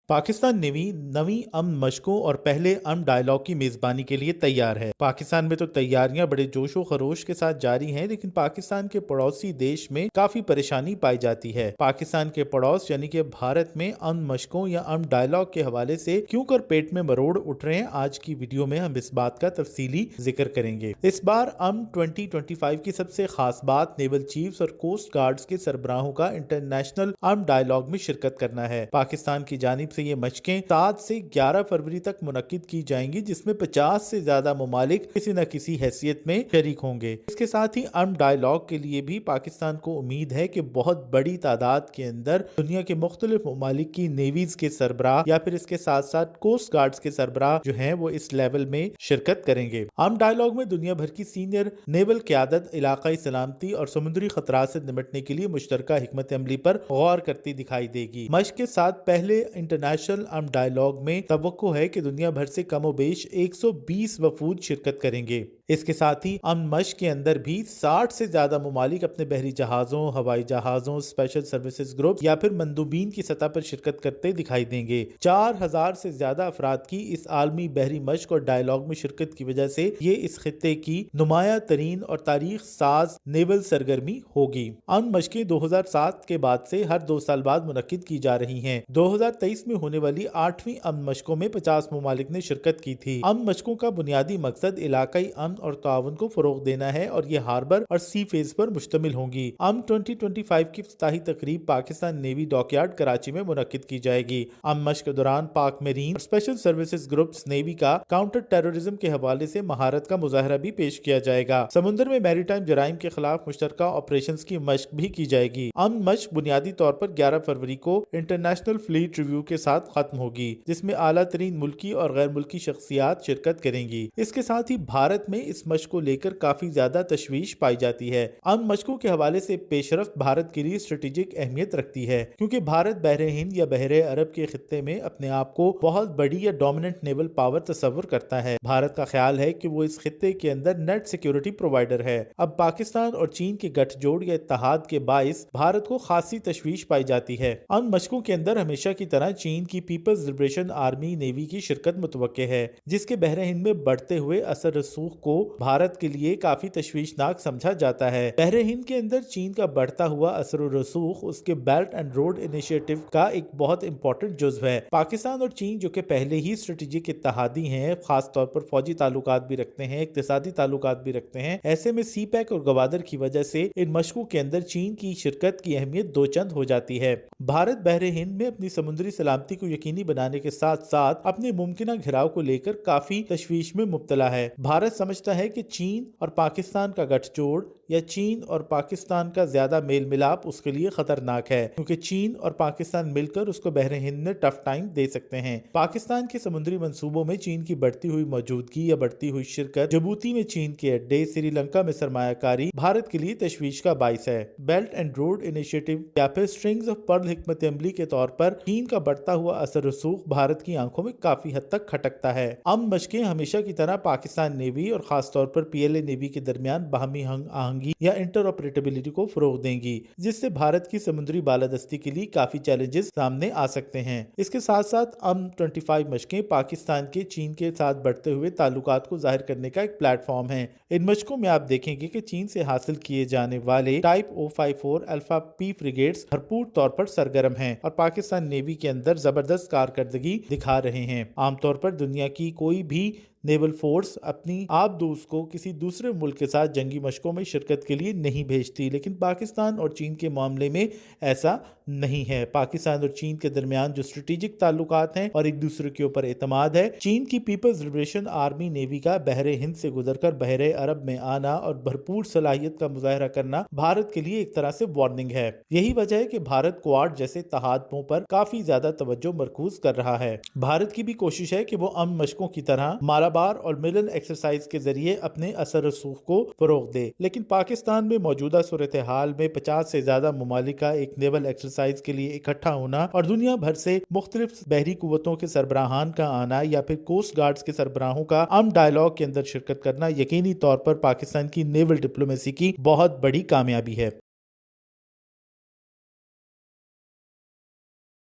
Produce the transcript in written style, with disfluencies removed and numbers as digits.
Pakistan navy नवी अमन मशकों और पहले अमन dialogue की मेजबानी के लिए तैयार है। पाकिस्तान में तो तैयारियां बड़े जोशो खरोश के साथ जारी हैं, लेकिन पाकिस्तान के पड़ोसी देश में काफी परेशानी पाई जाती है। पाकिस्तान के पड़ोस यानी कि भारत में अमन मशकों या अमन डायलॉग के हवाले से क्यों कर पेट में मरोड़ उठ रहे हैं, आज की वीडियो में हम इस बात का तफसीली जिक्र करेंगे। इस बार अमन 2025 की सबसे खास बात नेवल चीफ्स और कोस्ट गार्ड्स के सरबराहों का इंटरनेशनल अमन डायलॉग में शिरकत करना है। पाकिस्तान की जानिब से ये मशकें 7 से 11 फरवरी तक मुनक्किद की जाएंगी, जिसमें 50 से ज्यादा ममालिक किसी न किसी हैसियत में शरीक होंगे। इसके साथ ही अमन डायलॉग के लिए भी पाकिस्तान को उम्मीद है कि बहुत बड़ी तादाद के अंदर दुनिया के मुख्तलिफ ममालिक की नेवीज के सरबराह या फिर इसके साथ साथ कोस्ट गार्ड्स के सरबराह जो हैं वो इस लेवल में शिरकत करेंगे। अमन डायलॉग में दुनिया भर की सीनियर नेवल क़यादत इलाकाई सलामती और समुद्री खतरात से निपटने के लिए मुश्तरका हिकमत अमली पर गौर करती दिखाई देगी। मशक के साथ पहले इंटरनेशनल अमन डायलॉग में तवक्को है कि दुनिया भर से कमोबेश 120 वफूद शिरकत करेंगे। इसके साथ ही अमन मशक के अंदर भी 60 से ज्यादा ममालिक अपने बहरी जहाजों, हवाई जहाजों, स्पेशल सर्विसेज ग्रुप या फिर मंदूबीन की सतह पर शिरकत करते दिखाई देंगे। 4000 से ज्यादा अफराद की इस आलमी बहरी मशक और डायलॉग में शिरकत की वजह से ये इस खित्ते की नुमाया तरीन और तारीख साज नेवल सरगर्मी होगी। अमन मशकें 2007 के बाद से हर 2 साल बाद मुनक्किद की जा रही हैं। 2023 में होने वाली 8वीं अमन मशकों में 50 ममालिक ने शिरकत की थी। अमन मशकों का बुनियादी मकसद इलाकाई अमन और ताउन को फरोग देना है और ये हार्बर और सी फेज पर मुश्तमिल होंगी। अमन 2025 की इफ्तिताही तकरीब पाकिस्तान नेवी डॉकयार्ड कराची में मुनक्किद की जाएगी। अमन मशक के दौरान पाक मेरीन और स्पेशल सर्विसेज ग्रुप्स नेवी का काउंटर टेररिज्म के हवाले से महारत का मुजाहरा भी पेश किया जाएगा। समुद्र में मैरीटाइम जराइम के खिलाफ मुश्तरका ऑपरेशंस की मशक भी की जाएगी। अमन मशक बुनियादी तौर पर 11 फरवरी को इंटरनेशनल फ्लीट रिव्यू के साथ खत्म होगी, जिसमें आला तरीन मुल्की और गैर मुल्की शख्सियात शिरकत करेंगी। इसके साथ ही भारत में इस मशक को लेकर काफी ज्यादा तशवीश पाई जाती है। अमन मशकों के हवाले से पेशरफ्त भारत के लिए स्ट्रेटेजिक अहमियत रखती है, क्योंकि भारत बहरे हिंद या बहरे अरब के खित्ते में अपने आप को बहुत बड़ी या डोमिनेंट नेवल पावर तस्वर करता है। भारत का ख्याल है कि वो इस खित्ते के अंदर नेट सिक्योरिटी प्रोवाइडर है। अब पाकिस्तान और चीन के गठजोड़ या इत्तेहाद के बाइस भारत को खासी तशवीश पाई जाती है। अमन मशकों के अंदर हमेशा की तरह चीन की पीपल्स लिबरेशन आर्मी नेवी की शिरकत मुतवक्के है, जिसके बहरे हिंद में बढ़ते हुए असर रसूख को भारत के लिए काफी तशवीशनाक समझा जाता है। बहरे हिंद के अंदर चीन का बढ़ता हुआ असर रसूख उसके बेल्ट एंड रोड इनिशिएटिव का एक बहुत इंपॉर्टेंट जुज़्व है। पाकिस्तान और चीन जो कि पहले ही स्ट्रेटेजिक इत्तेहादी हैं, खास तौर पर फौजी ताल्लुकात भी रखते हैं, इक्तिसादी ताल्लुकात भी रखते हैं, ऐसे में सी पैक और गवादर की वजह से इन मशकों के अंदर चीन की शिरकत की अहमियत दो चंद हो जाती है। भारत बहरे हिंद में अपनी समुद्री सलामती को यकीनी बनाने के साथ साथ अपने मुमकिन घिराव को लेकर काफी तशवीश में मुब्तला है। भारत समझता है कि चीन और पाकिस्तान का गठजोड़ या चीन और पाकिस्तान का ज्यादा मेल मिलाप उसके लिए खतरनाक है, क्योंकि चीन और पाकिस्तान मिलकर उसको बहरे हिंद में टफ टाइम दे सकते हैं। पाकिस्तान के समुद्री मंसूबों में चीन की बढ़ती हुई मौजूदगी या बढ़ती हुई शिरकत, जिबूती में चीन के अड्डे, श्रीलंका में सरमायाकारी भारत के लिए तशवीश का बाइस है। बेल्ट एंड रोड इनिशिएटिव या फिर स्ट्रिंग्स ऑफ पर्ल हिकमत अमली के तौर पर चीन का बढ़ता हुआ असर रसूख भारत की आंखों में काफी हद तक खटकता है। अमन मशकें हमेशा की तरह पाकिस्तान नेवी और खासतौर पर पीएलए नेवी के दरमियान बाहमी आहंगी या इंटरऑपरेटेबिलिटी को फरोग देंगी, जिससे भारत की समुद्री बालादस्ती के लिए काफी चैलेंजेस सामने आ सकते हैं। इसके साथ साथ अमन 25 मशकें पाकिस्तान के चीन के साथ बढ़ते हुए ताल्लुकात को जाहिर करने का एक प्लेटफॉर्म है। इन मशकों में आप देखेंगे कि चीन से हासिल किए जाने वाले type O54 alpha P frigates भरपूर तौर पर सरगर्म हैं और पाकिस्तान नेवी के अंदर जबरदस्त कारकर्दगी दिखा रहे हैं। आमतौर पर दुनिया की कोई भी नेवल फोर्स अपनी आप दोस्त को किसी दूसरे मुल्क के साथ जंगी मशकों में शिरकत के लिए नहीं भेजती, लेकिन पाकिस्तान और चीन के मामले में ऐसा नहीं है। पाकिस्तान और चीन के दरमियान जो स्ट्रेटेजिक ताल्लुकात हैं और एक दूसरे के ऊपर एतमाद है, चीन की पीपल्स लिबरेशन आर्मी नेवी का बहरे हिंद से गुजरकर बहरे अरब में आना और भरपूर सलाहियत का मुजाहरा करना भारत के लिए एक तरह से वार्निंग है। यही वजह है कि भारत क्वाड जैसे तहादों पर काफी ज्यादा तवज्जो मरकूज कर रहा है। भारत की भी कोशिश है कि वो अमन मशकों की तरह मालाबार और मिलन एक्सरसाइज के जरिए अपने असर रसूख को फरोग दे, लेकिन पाकिस्तान में मौजूदा सूरत हाल में 50 से ज्यादा ममालिक का एक नेवल एक्सरसाइज के लिए इकट्ठा होना और दुनिया भर से मुख्तलिफ बहरी कुव्वतों के सरबराहान का आना या फिर कोस्ट गार्ड्स के सरबराहों का अमन डायलॉग के अंदर शिरकत करना यकीनी तौर पर पाकिस्तान की नेवल डिप्लोमेसी की बहुत बड़ी कामयाबी है।